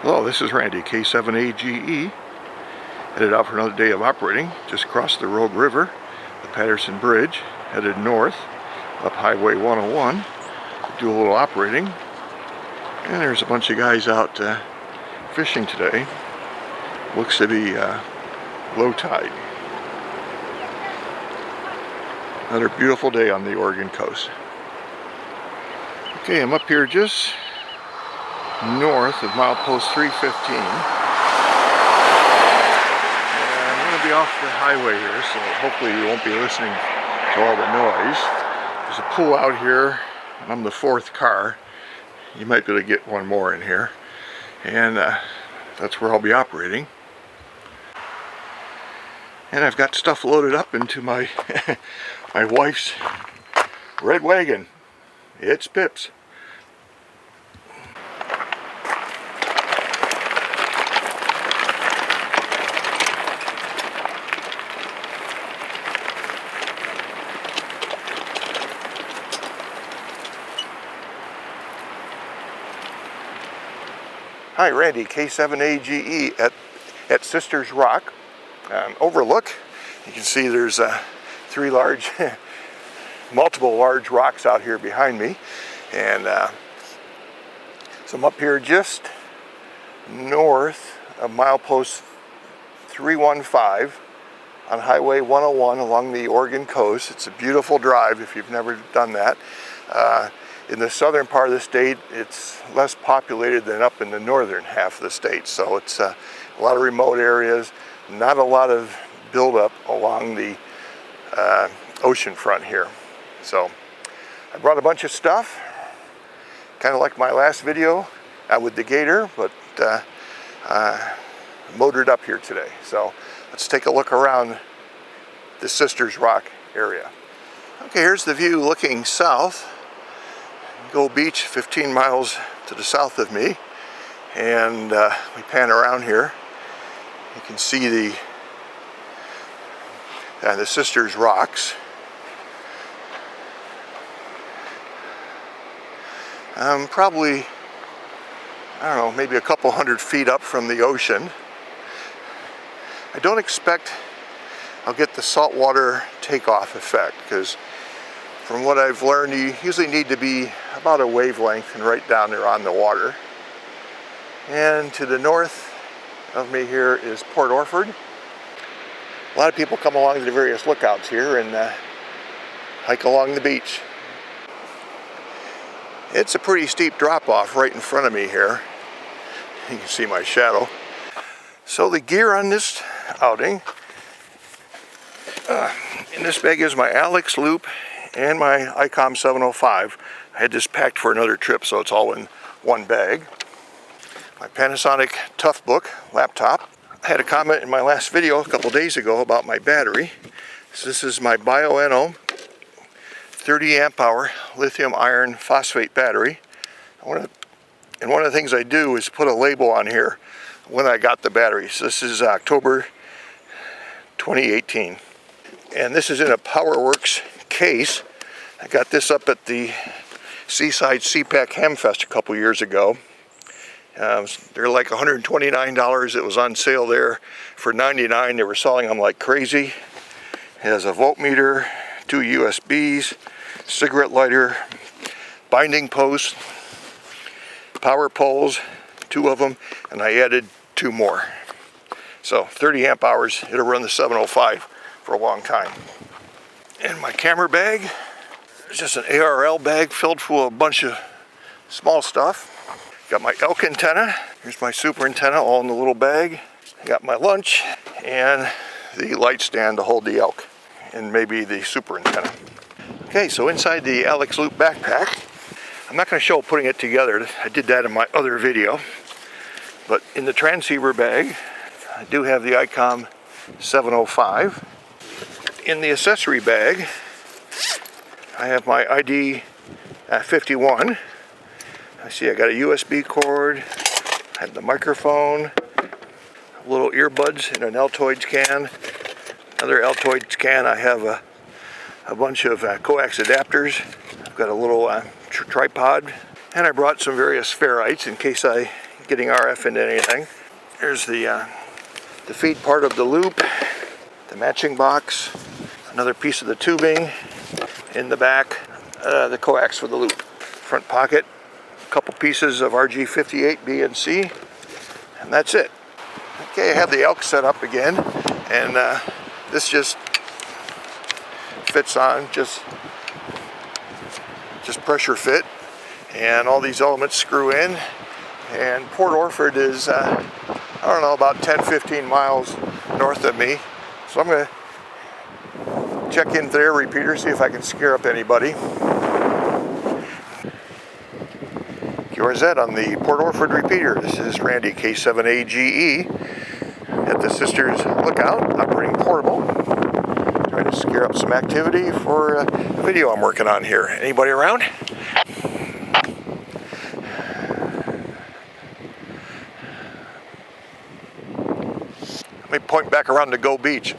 Hello, this is Randy, K7AGE, headed out for another day of operating. Just crossed the Rogue River, the Patterson Bridge, headed north, up Highway 101, do a little operating. And there's a bunch of guys out fishing today. Looks to be low tide. Another beautiful day on the Oregon coast. Okay, I'm up here just north of milepost 315. And I'm going to be off the highway here, so hopefully you won't be listening to all the noise. There's a pool out here, and I'm the fourth car. You might be able to get one more in here. And that's where I'll be operating. And I've got stuff loaded up into my my wife's red wagon. It's Pips. Hi, Randy, K7AGE at Sisters Rock. Overlook, you can see there's three large, multiple large rocks out here behind me. And so I'm up here just north of milepost 315 on Highway 101 along the Oregon coast. It's a beautiful drive if you've never done that. In the southern part of the state, it's less populated than up in the northern half of the state. So it's a lot of remote areas, not a lot of buildup along the ocean front here. So I brought a bunch of stuff, kind of like my last video with the gator, but motored up here today. So let's take a look around the Sisters Rock area. Okay, here's the view looking south. Gold Beach, 15 miles to the south of me, and we pan around here. You can see the Sisters Rocks. Probably, I don't know, maybe a couple hundred feet up from the ocean. I don't expect I'll get the saltwater takeoff effect, because from what I've learned, you usually need to be about a wavelength and right down there on the water. And to the north of me here is Port Orford. A lot of people come along to the various lookouts here and hike along the beach. It's a pretty steep drop off right in front of me here. You can see my shadow. So the gear on this outing, in this bag is my AlexLoop and my Icom 705. I had this packed for another trip, so it's all in one bag. My Panasonic Toughbook laptop. I had a comment in my last video a couple days ago about my battery. So this is my Bioeonno 30 amp hour lithium iron phosphate battery. And one of the things I do is put a label on here when I got the battery. So this is October 2018. And this is in a Powerwerx case. I got this up at the Seaside CPAC Hamfest a couple years ago. They're like $129. It was on sale there for $99. They were selling them like crazy. It has a voltmeter, 2 USBs, cigarette lighter, binding posts, power poles, 2 of them, and I added 2 more. So 30 amp hours, it'll run the 705 for a long time. And my camera bag, it's just an ARL bag filled full of a bunch of small stuff. Got my elk antenna. Here's my super antenna all in the little bag. I got my lunch and the light stand to hold the elk and maybe the super antenna. Okay, so inside the AlexLoop backpack, I'm not going to show putting it together. I did that in my other video. But in the transceiver bag, I do have the Icom 705. In the accessory bag, I have my ID 51. I see I got a USB cord, I have the microphone, little earbuds in an Altoids can. Another Altoids can, I have a bunch of coax adapters. I've got a little tripod, and I brought some various ferrites in case I getting RF into anything. Here's the feed part of the loop, the matching box, another piece of the tubing in the back, the coax for the loop, front pocket, a couple pieces of RG58 B and C, and that's it. Okay, I have the elk set up again, and this just fits on, just pressure fit, and all these elements screw in. And Port Orford is, I don't know, about 10-15 miles north of me, so I'm going to check into their repeater, see if I can scare up anybody. QRZ on the Port Orford repeater. This is Randy, K7AGE, at the Sisters Lookout, operating portable. Trying to scare up some activity for a video I'm working on here. Anybody around? Let me point back around to Go Beach.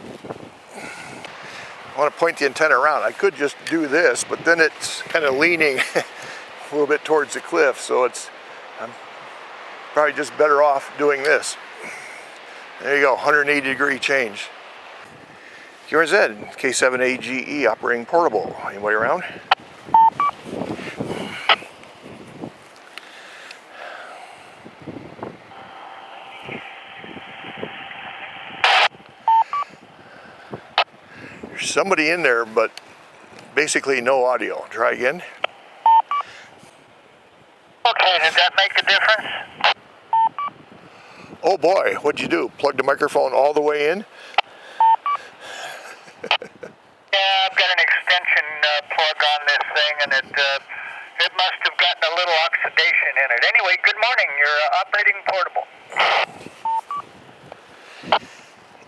I want to point the antenna around. I could just do this, but then it's kind of leaning a little bit towards the cliff, so I'm probably just better off doing this. There you go, 180-degree change. QRZ, K7AGE, operating portable. Anybody around? There's somebody in there, but basically no audio. Try again. Okay, does that make a difference? Oh boy, what'd you do? Plug the microphone all the way in? Yeah, I've got an extension plug on this thing, and it must have gotten a little oxidation in it. Anyway, good morning. You're operating portable.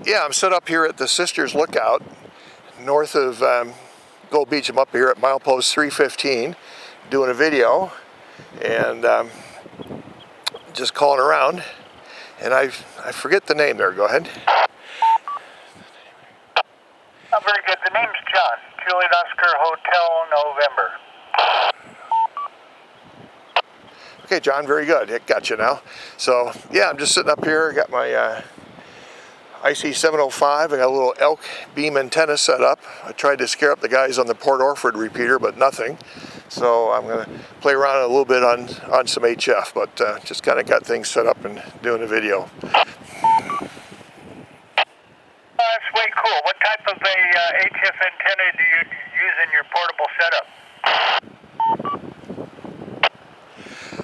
Yeah, I'm set up here at the Sisters Lookout, north of Gold Beach. I'm up here at milepost 315, doing a video, and just calling around. And I forget the name there. Go ahead. Oh, very good. The name's John. Juliet Oscar Hotel November. Okay, John, very good. It got you now. So, yeah, I'm just sitting up here. I got my IC-705. I got a little elk beam antenna set up. I tried to scare up the guys on the Port Orford repeater, but nothing. So I'm going to play around a little bit on some HF, but just kind of got things set up and doing a video. That's way cool. What type of a HF antenna do you use in your portable setup?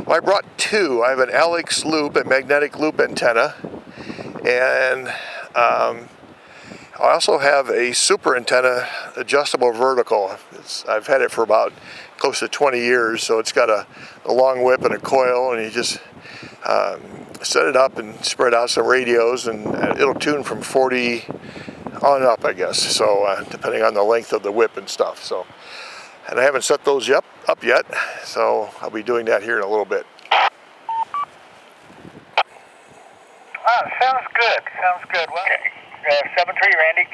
Well, I brought two. I have an AlexLoop, a magnetic loop antenna, and I also have a super antenna, adjustable vertical. I've had it for about close to 20 years, so it's got a long whip and a coil, and you just set it up and spread out some radios, and it'll tune from 40 on up, I guess, so depending on the length of the whip and stuff. So, and I haven't set those up yet, so I'll be doing that here in a little bit. Sounds good. Sounds good. Well, 73 Randy,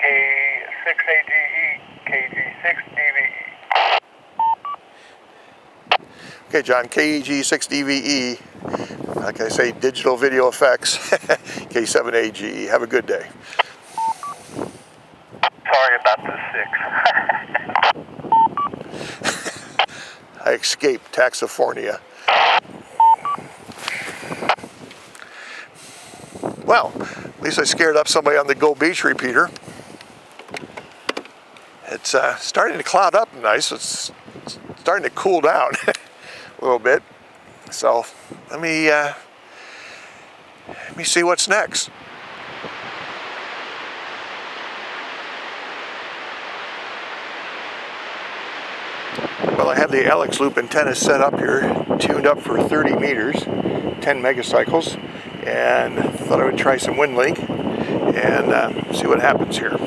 K6AGE, KG6DVE. Okay, John, KEG6DVE, like I say, digital video effects, K7AGE. Have a good day. Sorry about the 6. I escaped taxifornia. Well, at least I scared up somebody on the Go Beach repeater. It's starting to cloud up nice. It's starting to cool down a little bit. So let me see what's next. Well, I have the AlexLoop antenna set up here, tuned up for 30 meters, 10 megacycles, and thought I would try some Windlink and see what happens here.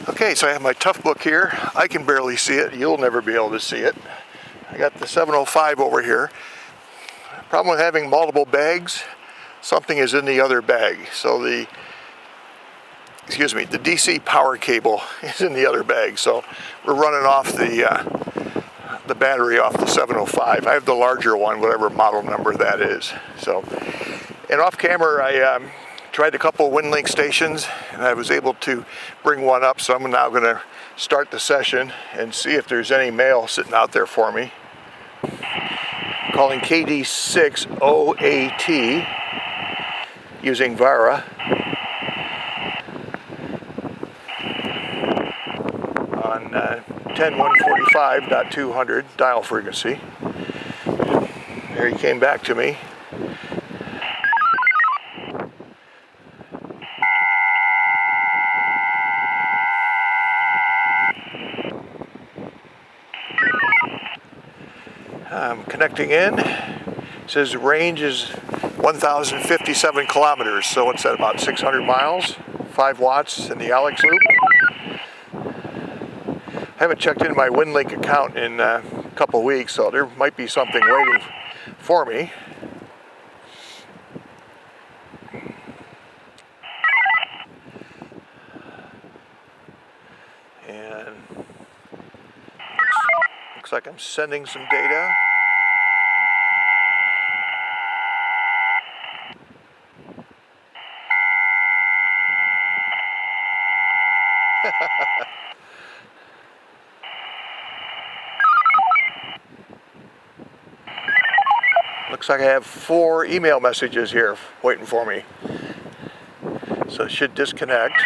Okay, so I have my tough book here. I can barely see it. You'll never be able to see it. I got the 705 over here. Problem with having multiple bags, something is in the other bag. So the DC power cable is in the other bag. So we're running off the the battery off the 705. I have the larger one, whatever model number that is. So, and off camera, I tried a couple of Windlink stations, and I was able to bring one up. So I'm now going to start the session and see if there's any mail sitting out there for me. Calling KD6OAT using Vara on 10145.200 dial frequency. There he came back to me. I'm connecting in. It says range is 1,057 kilometers, so what's that, about 600 miles? 5 watts in the AlexLoop. I haven't checked into my Windlink account in a couple of weeks, so there might be something waiting for me. And looks like I'm sending some data. Looks like I have 4 email messages here waiting for me. So it should disconnect.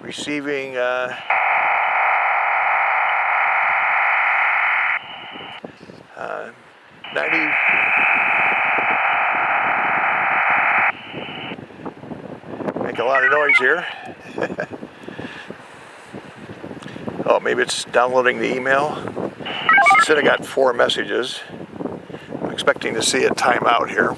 Receiving 90. Make a lot of noise here. Oh, maybe it's downloading the email. It said I got 4 messages. I'm expecting to see a timeout here.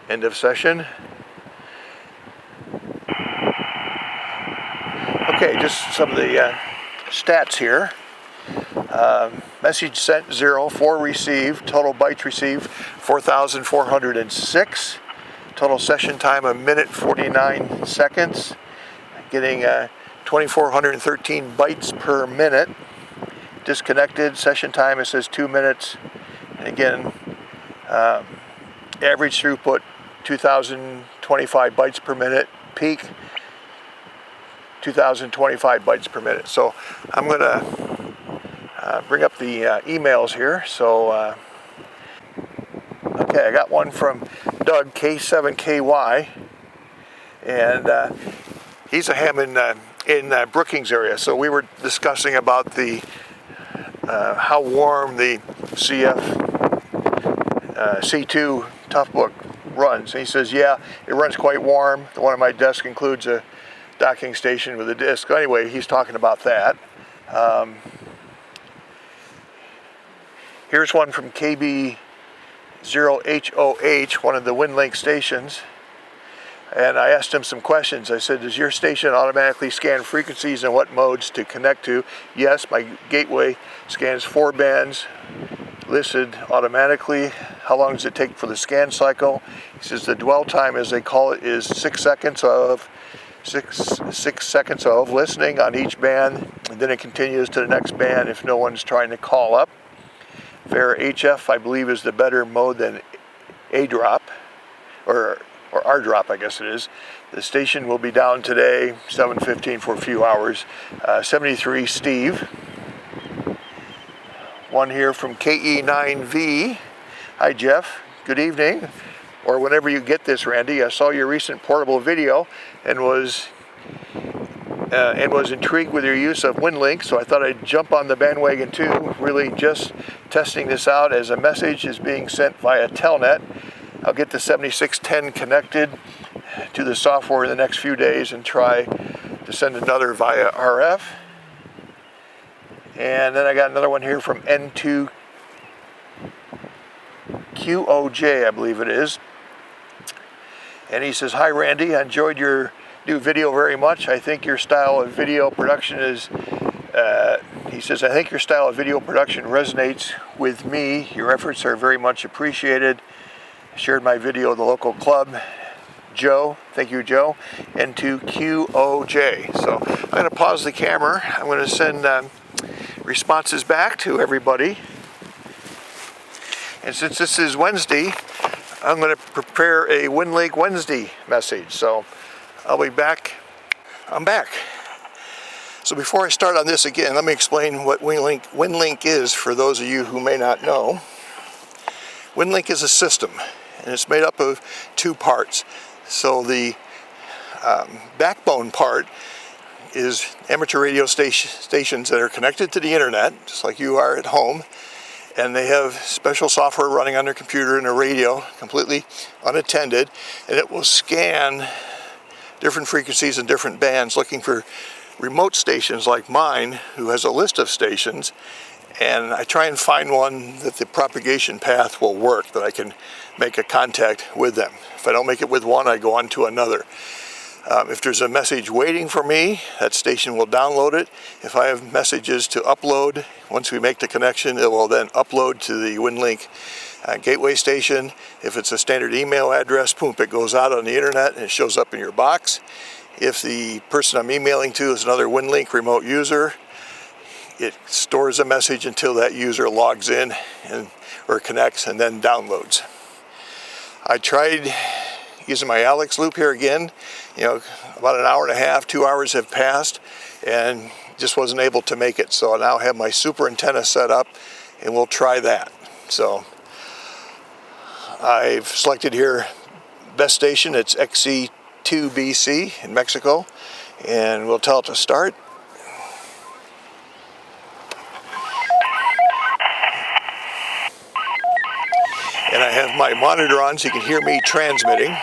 End of session. Okay, just some of the stats here. Message sent 0, 4 received, total bytes received 4,406, total session time 1 minute 49 seconds, getting 2,413 bytes per minute. Disconnected, session time, it says 2 minutes, and again, average throughput 2,025 bytes per minute, peak 2,025 bytes per minute. So I'm going to bring up the emails here. So, okay, I got one from Doug, K7KY, and he's a ham in Brookings area. So we were discussing about the how warm the C2 Toughbook runs. And he says, yeah, it runs quite warm. The one on my desk includes a docking station with a disk. Anyway, he's talking about that. Here's one from KB0HOH, one of the Windlink stations. And I asked him some questions. I said, does your station automatically scan frequencies and what modes to connect to? Yes, my gateway scans 4 bands listed automatically. How long does it take for the scan cycle? He says the dwell time, as they call it, is 6 seconds of listening on each band, and then it continues to the next band if no one's trying to call up. Fair HF, I believe, is the better mode than A drop, or R drop, I guess it is. The station will be down today, 7:15 for a few hours. 73 Steve. One here from KE9V. Hi Jeff, good evening. Or whenever you get this, Randy. I saw your recent portable video and was intrigued with your use of Windlink, so I thought I'd jump on the bandwagon too. Really just testing this out as a message is being sent via Telnet. I'll get the 7610 connected to the software in the next few days and try to send another via RF. And then I got another one here from N2Q QOJ, I believe it is. And he says, "Hi Randy, I enjoyed your new video very much. I think your style of video production is," he says, "I think your style of video production resonates with me. Your efforts are very much appreciated. I shared my video at the local club. Joe," thank you Joe, and to QOJ. So I'm going to pause the camera. I'm going to send responses back to everybody. And since this is Wednesday, I'm going to prepare a Windlink Wednesday message. So I'll be back. I'm back. So before I start on this again, let me explain what Windlink is for those of you who may not know. Windlink is a system, and it's made up of two parts. So the backbone part is amateur radio stations that are connected to the internet, just like you are at home, and they have special software running on their computer and a radio, completely unattended, and it will scan different frequencies and different bands looking for remote stations like mine, who has a list of stations, and I try and find one that the propagation path will work, that I can make a contact with them. If I don't make it with one, I go on to another. If there's a message waiting for me, that station will download it. If I have messages to upload, once we make the connection, it will then upload to the Windlink gateway station. If it's a standard email address, boom, it goes out on the internet and it shows up in your box. If the person I'm emailing to is another Windlink remote user, it stores a message until that user logs in or connects and then downloads. I tried using my AlexLoop here again. About an hour and a half, 2 hours have passed, and just wasn't able to make it. So I now have my super antenna set up, and we'll try that. So I've selected here best station. It's XC2BC in Mexico, and we'll tell it to start. And I have my monitor on so you can hear me transmitting.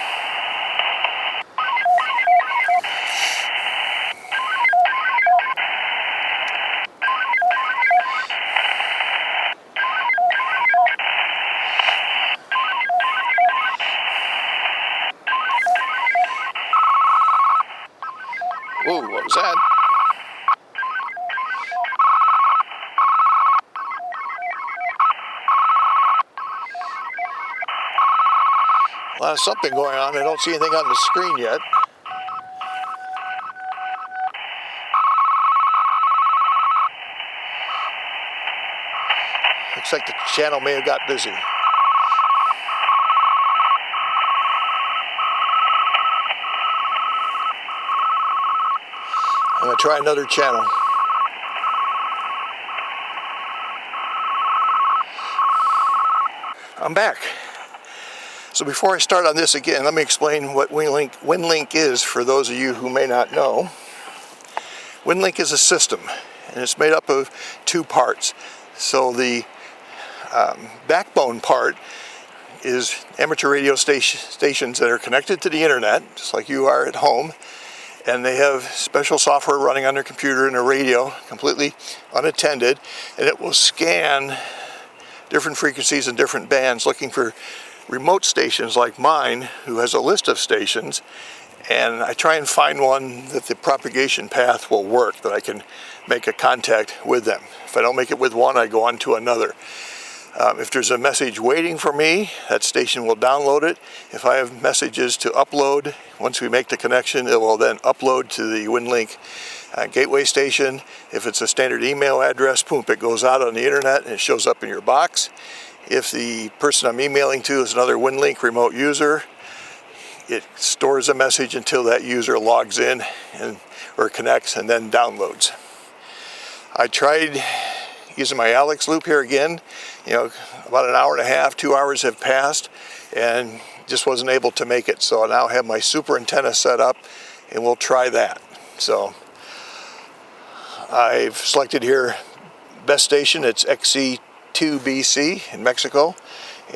Whoa, what was that? Well, there's something going on. I don't see anything on the screen yet. Looks like the channel may have got busy. I'm going to try another channel. I'm back. So before I start on this again, let me explain what Windlink is for those of you who may not know. Windlink is a system, and it's made up of two parts. So the backbone part is amateur radio stations that are connected to the internet, just like you are at home, and they have special software running on their computer and a radio, completely unattended, and it will scan different frequencies and different bands looking for remote stations like mine, who has a list of stations, and I try and find one that the propagation path will work, that I can make a contact with them. If I don't make it with one, I go on to another. If there's a message waiting for me, that station will download it. If I have messages to upload, once we make the connection, it will then upload to the Windlink gateway station. If it's a standard email address, boom, it goes out on the internet and it shows up in your box. If the person I'm emailing to is another Windlink remote user, it stores a message until that user logs in or connects and then downloads. I tried using my AlexLoop here again. About an hour and a half, 2 hours have passed, and just wasn't able to make it. So I now have my super antenna set up, and we'll try that. So I've selected here best station. It's XC2BC in Mexico,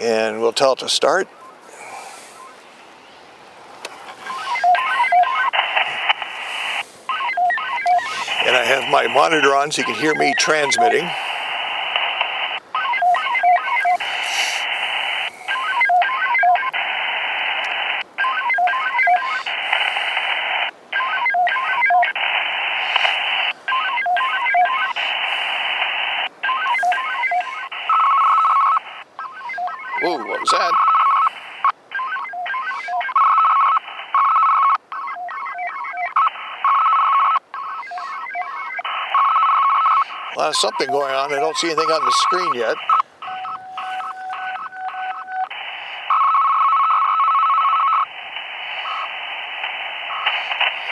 and we'll tell it to start. And I have my monitor on so you can hear me transmitting. Something going on. I don't see anything on the screen yet.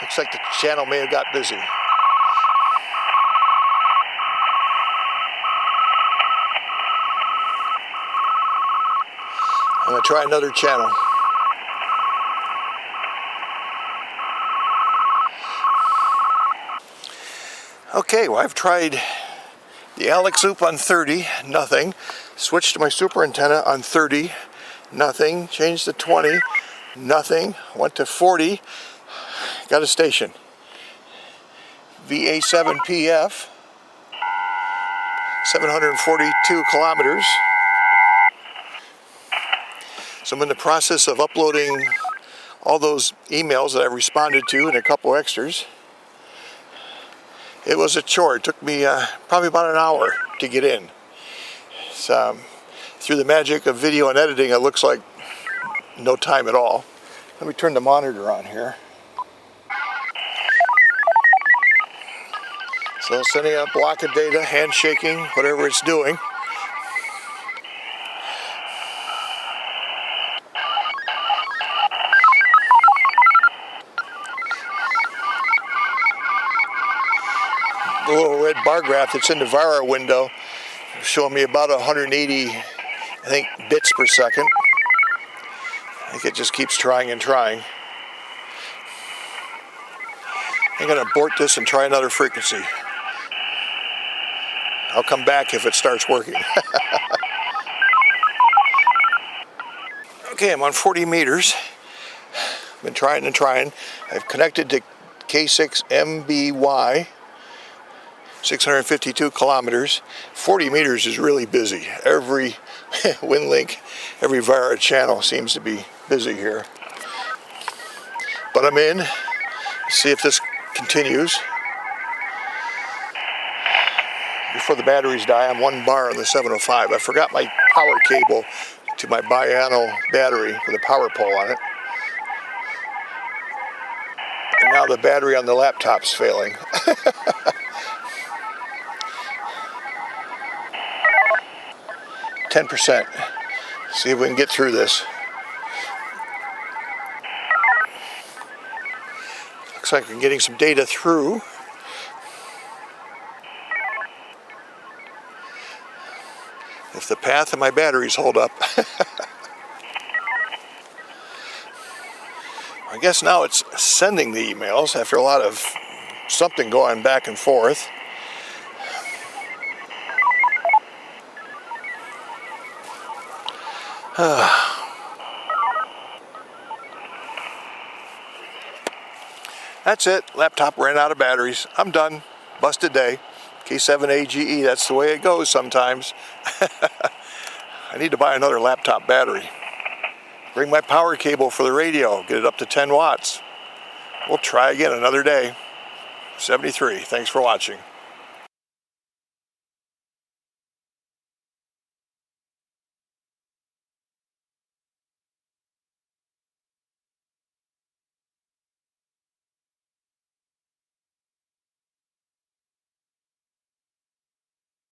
Looks like the channel may have got busy. I'm going to try another channel. Okay, well, I've tried the AlexLoop on 30, nothing. Switched to my super antenna on 30, nothing. Changed to 20, nothing. Went to 40, got a station. VA7PF, 742 kilometers. So I'm in the process of uploading all those emails that I responded to and a couple extras. It was a chore. It took me probably about an hour to get in. So, through the magic of video and editing, it looks like no time at all. Let me turn the monitor on here. So sending a block of data, handshaking, whatever it's doing. The little red bar graph that's in the VARA window showing me about 180, I think, bits per second. I think it just keeps trying and trying. I'm going to abort this and try another frequency. I'll come back if it starts working. Okay, I'm on 40 meters. Been trying and trying. I've connected to K6MBY, 652 kilometers. 40 meters is really busy. Every Windlink, every VARA channel seems to be busy here. But I'm in. See if this continues. Before the batteries die, I'm 1 bar on the 705. I forgot my power cable to my Bioeonno battery with a power pole on it. And now the battery on the laptop's failing. 10%. See if we can get through this. Looks like I'm getting some data through. If the path of my batteries hold up. I guess now it's sending the emails after a lot of something going back and forth. That's it. Laptop ran out of batteries. I'm done. Busted day. K7AGE, that's the way it goes sometimes. I need to buy another laptop battery. Bring my power cable for the radio. Get it up to 10 watts. We'll try again another day. 73. Thanks for watching.